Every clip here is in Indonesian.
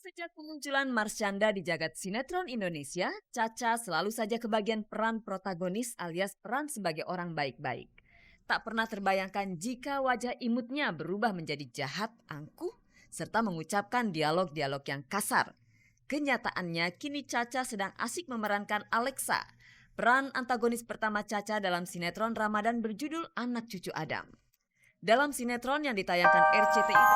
Sejak kemunculan Marsyanda di jagat sinetron Indonesia, Caca selalu saja kebagian peran protagonis alias peran sebagai orang baik-baik. Tak pernah terbayangkan jika wajah imutnya berubah menjadi jahat, angkuh, serta mengucapkan dialog-dialog yang kasar. Kenyataannya kini Caca sedang asik memerankan Alexa, peran antagonis pertama Caca dalam sinetron Ramadan berjudul Anak Cucu Adam. Dalam sinetron yang ditayangkan RCTI,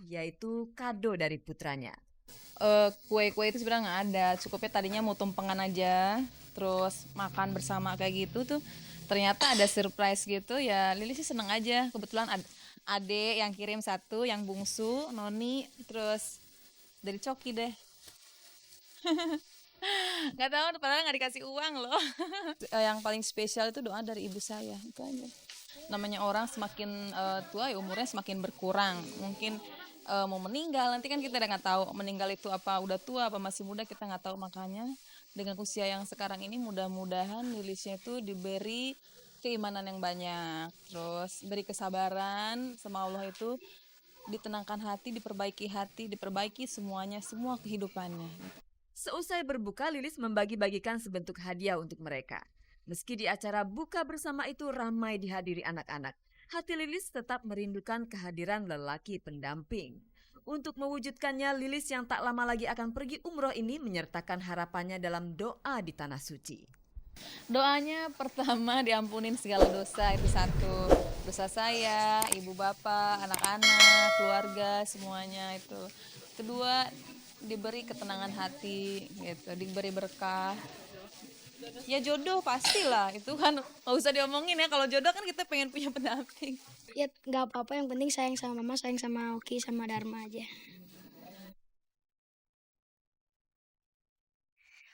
yaitu kado dari putranya. Kue-kue itu sebenarnya nggak ada, cukupnya tadinya mau tumpengan aja, terus makan bersama kayak gitu tuh. Ternyata ada surprise gitu ya, Lili sih seneng aja. Kebetulan ade yang kirim satu, yang bungsu, Noni, terus dari Coki deh. Nggak tahu, padahal nggak dikasih uang loh. Yang paling spesial itu doa dari ibu saya, itu aja. Namanya orang semakin tua ya umurnya semakin berkurang. Mungkin mau meninggal, nanti kan kita udah nggak tahu meninggal itu apa udah tua apa masih muda, kita nggak tahu. Makanya dengan usia yang sekarang ini mudah-mudahan Lilisnya itu diberi keimanan yang banyak, terus beri kesabaran sama Allah, itu ditenangkan hati, diperbaiki semuanya, semua kehidupannya. Seusai berbuka, Lilis membagi-bagikan sebentuk hadiah untuk mereka. Meski di acara buka bersama itu ramai dihadiri anak-anak, hati Lilis tetap merindukan kehadiran lelaki pendamping. Untuk mewujudkannya, Lilis yang tak lama lagi akan pergi umroh ini menyertakan harapannya dalam doa di Tanah Suci. Doanya pertama diampunin segala dosa, itu satu. Dosa saya, ibu bapak, anak-anak, keluarga, semuanya itu. Kedua, diberi ketenangan hati gitu, diberi berkah. Ya jodoh pastilah, itu kan nggak usah diomongin ya, kalau jodoh kan kita pengen punya pendamping. Ya nggak apa-apa, yang penting sayang sama mama, sayang sama Oki, sama Dharma aja.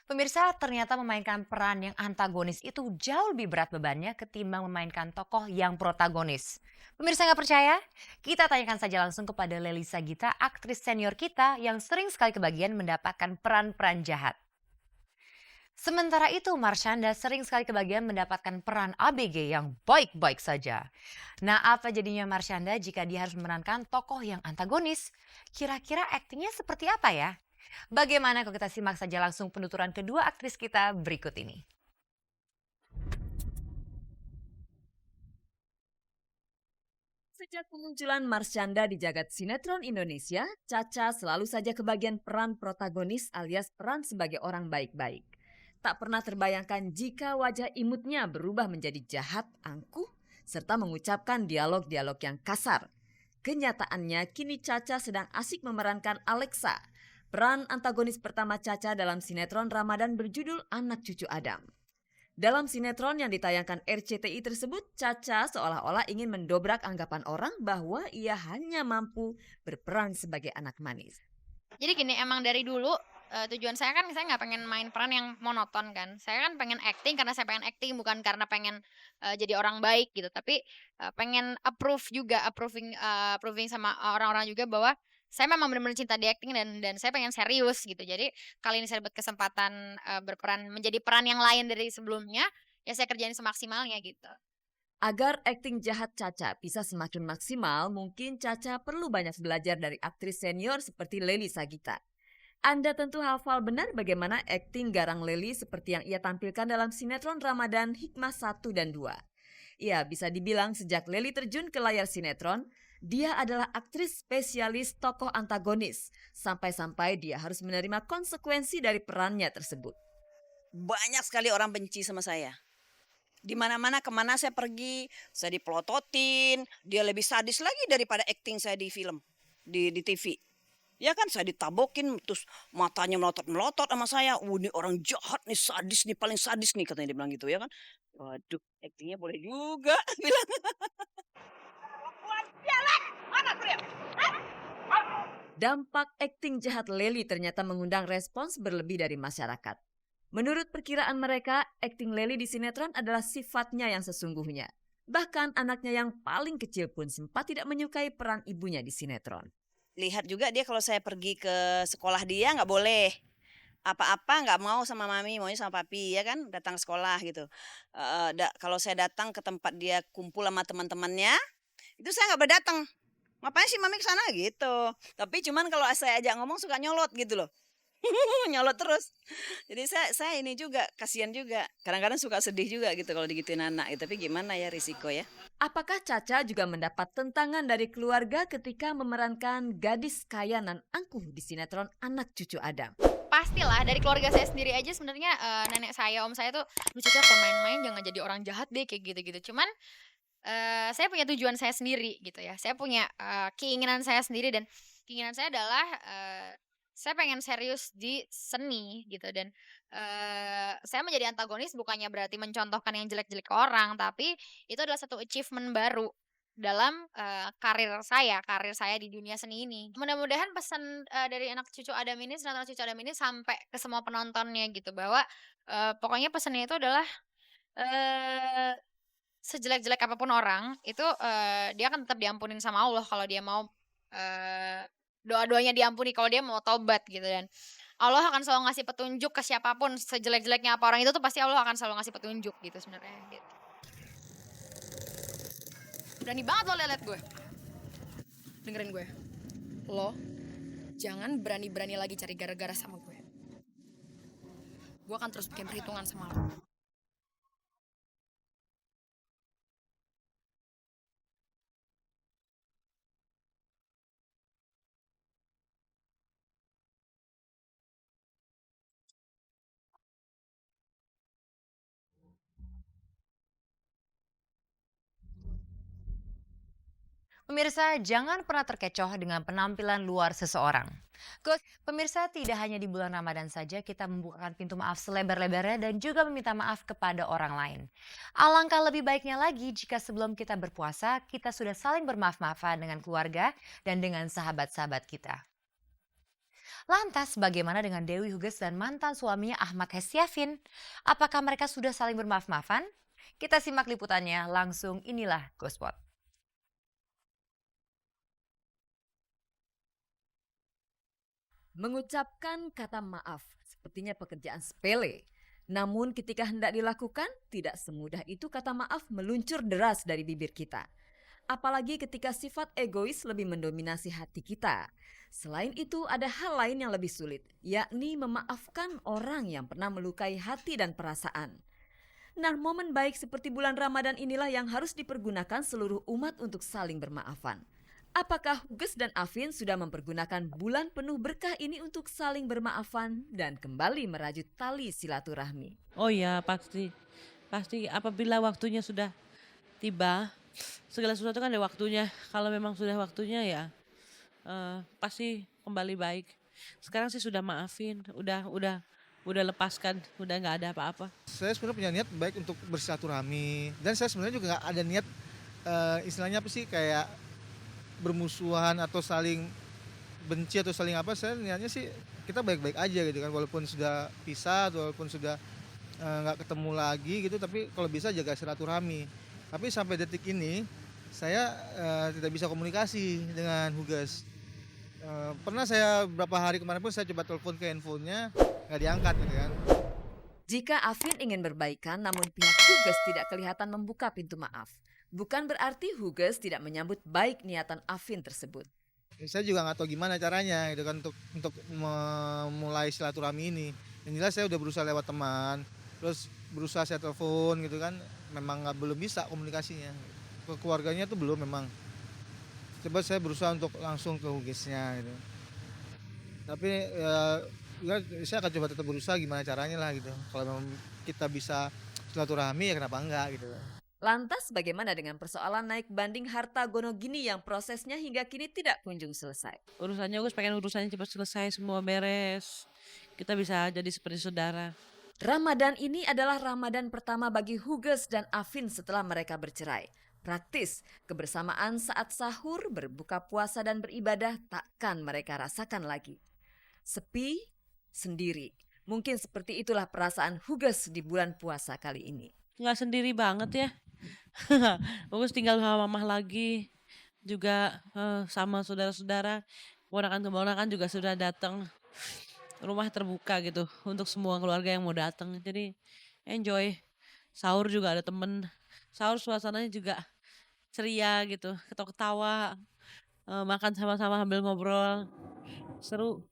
Pemirsa, ternyata memainkan peran yang antagonis itu jauh lebih berat bebannya ketimbang memainkan tokoh yang protagonis. Pemirsa nggak percaya? Kita tanyakan saja langsung kepada Lely Sagita, aktris senior kita yang sering sekali kebagian mendapatkan peran-peran jahat. Sementara itu, Marsyanda sering sekali kebagian mendapatkan peran ABG yang baik-baik saja. Nah, apa jadinya Marsyanda jika dia harus memerankan tokoh yang antagonis? Kira-kira aktingnya seperti apa ya? Bagaimana kalau kita simak saja langsung penuturan kedua aktris kita berikut ini. Sejak kemunculan Marsyanda di jagat sinetron Indonesia, Caca selalu saja kebagian peran protagonis alias peran sebagai orang baik-baik. Tak pernah terbayangkan jika wajah imutnya berubah menjadi jahat, angkuh, serta mengucapkan dialog-dialog yang kasar. Kenyataannya kini Caca sedang asik memerankan Alexa, peran antagonis pertama Caca dalam sinetron Ramadan berjudul Anak Cucu Adam. Dalam sinetron yang ditayangkan RCTI tersebut, Caca seolah-olah ingin mendobrak anggapan orang bahwa ia hanya mampu berperan sebagai anak manis. Jadi gini, emang dari dulu tujuan saya kan, saya nggak pengen main peran yang monoton kan. Saya kan pengen acting karena saya pengen acting, bukan karena pengen jadi orang baik gitu. Tapi pengen approving sama orang-orang juga bahwa saya memang benar-benar cinta di acting, dan saya pengen serius gitu. Jadi kali ini saya dapat kesempatan berperan menjadi peran yang lain dari sebelumnya, ya saya kerjain semaksimalnya gitu. Agar akting jahat Caca bisa semakin maksimal, mungkin Caca perlu banyak belajar dari aktris senior seperti Lely Sagita. Anda tentu hafal benar bagaimana akting garang Lely seperti yang ia tampilkan dalam sinetron Ramadan Hikmah 1 dan 2. Ya, bisa dibilang sejak Lely terjun ke layar sinetron, dia adalah aktris spesialis tokoh antagonis. Sampai-sampai dia harus menerima konsekuensi dari perannya tersebut. Banyak sekali orang benci sama saya. Di mana-mana, kemana saya pergi, saya dipelototin. Dia lebih sadis lagi daripada acting saya di film, di TV. Ya kan, saya ditabokin, terus matanya melotot-melotot sama saya. Ini orang jahat nih, sadis nih, paling sadis nih, katanya dia bilang gitu ya kan. Waduh, aktingnya boleh juga bilang. Dampak akting jahat Lely ternyata mengundang respons berlebih dari masyarakat. Menurut perkiraan mereka, akting Lely di sinetron adalah sifatnya yang sesungguhnya. Bahkan anaknya yang paling kecil pun sempat tidak menyukai peran ibunya di sinetron. Lihat juga dia kalau saya pergi ke sekolah dia nggak boleh. Apa-apa nggak mau sama mami, maunya sama papi ya kan, datang sekolah gitu. Kalau saya datang ke tempat dia kumpul sama teman-temannya, Itu saya nggak boleh datang. Ngapain sih mami ke sana gitu. Tapi cuman kalau saya ajak ngomong suka nyolot gitu loh. Nyolot terus. Jadi saya ini juga kasihan juga. Kadang-kadang suka sedih juga gitu kalau digituin anak gitu. Tapi gimana ya risiko ya. Apakah Caca juga mendapat tentangan dari keluarga ketika memerankan gadis kaya nan angkuh di sinetron Anak Cucu Adam? Pastilah dari keluarga saya sendiri aja sebenarnya nenek saya, om saya tuh, "Lu Caca kalau main-main jangan jadi orang jahat deh," kayak gitu-gitu. Cuman saya punya tujuan saya sendiri gitu ya. Saya punya keinginan saya sendiri dan keinginan saya adalah saya pengen serius di seni gitu dan saya menjadi antagonis bukannya berarti mencontohkan yang jelek-jelek ke orang, tapi itu adalah satu achievement baru dalam karir saya di dunia seni ini. Mudah-mudahan pesan dari Anak Cucu Adam ini, sinetron Cucu Adam ini sampai ke semua penontonnya gitu bahwa pokoknya pesannya itu adalah eh sejelek-jelek apapun orang itu dia akan tetap diampunin sama Allah kalau dia mau doa-doanya diampuni kalau dia mau tobat gitu dan Allah akan selalu ngasih petunjuk ke siapapun sejelek-jeleknya apa orang itu tuh pasti Allah akan selalu ngasih petunjuk gitu sebenarnya gitu. Berani banget lo liat gue. Dengerin gue. Lo jangan berani-berani lagi cari gara-gara sama gue. Gue akan terus bikin perhitungan sama lo. Pemirsa, jangan pernah terkecoh dengan penampilan luar seseorang. Pemirsa, tidak hanya di bulan Ramadan saja kita membukakan pintu maaf selebar-lebarnya dan juga meminta maaf kepada orang lain. Alangkah lebih baiknya lagi jika sebelum kita berpuasa, kita sudah saling bermaaf-maafan dengan keluarga dan dengan sahabat-sahabat kita. Lantas, bagaimana dengan Dewi Huges dan mantan suaminya Ahmad Hestiavin? Apakah mereka sudah saling bermaaf-maafan? Kita simak liputannya langsung, inilah Gospot. Mengucapkan kata maaf sepertinya pekerjaan sepele. Namun ketika hendak dilakukan, tidak semudah itu kata maaf meluncur deras dari bibir kita. Apalagi ketika sifat egois lebih mendominasi hati kita. Selain itu ada hal lain yang lebih sulit, yakni memaafkan orang yang pernah melukai hati dan perasaan. Nah, momen baik seperti bulan Ramadan inilah yang harus dipergunakan seluruh umat untuk saling bermaafan. Apakah Huges dan Afin sudah mempergunakan bulan penuh berkah ini untuk saling bermaafan dan kembali merajut tali silaturahmi? Oh ya, pasti. Pasti apabila waktunya sudah tiba, segala sesuatu kan ada waktunya. Kalau memang sudah waktunya ya pasti kembali baik. Sekarang sih sudah maafin, udah lepaskan, udah nggak ada apa-apa. Saya sebenarnya punya niat baik untuk bersilaturahmi dan saya sebenarnya juga nggak ada niat istilahnya apa sih kayak bermusuhan atau saling benci atau saling apa. Saya niatnya sih kita baik-baik aja gitu kan, walaupun sudah pisah atau walaupun sudah nggak ketemu lagi gitu, tapi kalau bisa jaga silaturahmi. Tapi sampai detik ini saya tidak bisa komunikasi dengan Huges. Pernah saya beberapa hari kemarin pun saya coba telepon ke handphonenya, nggak diangkat gitu kan. Jika Afin ingin berbaikan namun pihak Huges tidak kelihatan membuka pintu maaf, bukan berarti Huges tidak menyambut baik niatan Afin tersebut. Saya juga nggak tahu gimana caranya gitu kan untuk memulai silaturahmi ini. Yang jelas saya udah berusaha lewat teman, terus berusaha saya telepon gitu kan, memang belum bisa komunikasinya. Ke keluarganya tuh belum memang. Coba saya berusaha untuk langsung ke Hugesnya gitu. Tapi ya saya akan coba tetap berusaha gimana caranya lah gitu. Kalau memang kita bisa silaturahmi ya kenapa enggak gitu. Lantas bagaimana dengan persoalan naik banding harta gonogini yang prosesnya hingga kini tidak kunjung selesai? Urusannya gue pengen urusannya cepat selesai, semua beres. Kita bisa jadi seperti saudara. Ramadan ini adalah Ramadan pertama bagi Huges dan Afin setelah mereka bercerai. Praktis, kebersamaan saat sahur, berbuka puasa dan beribadah takkan mereka rasakan lagi. Sepi, sendiri. Mungkin seperti itulah perasaan Huges di bulan puasa kali ini. Nggak sendiri banget ya. Bagus tinggal sama mamah lagi. Juga sama saudara-saudara. Ponakan-keponakan juga sudah datang. Rumah terbuka gitu untuk semua keluarga yang mau datang. Jadi enjoy. Sahur juga ada temen. Sahur suasananya juga ceria gitu, ketawa-ketawa, makan sama-sama sambil ngobrol, seru.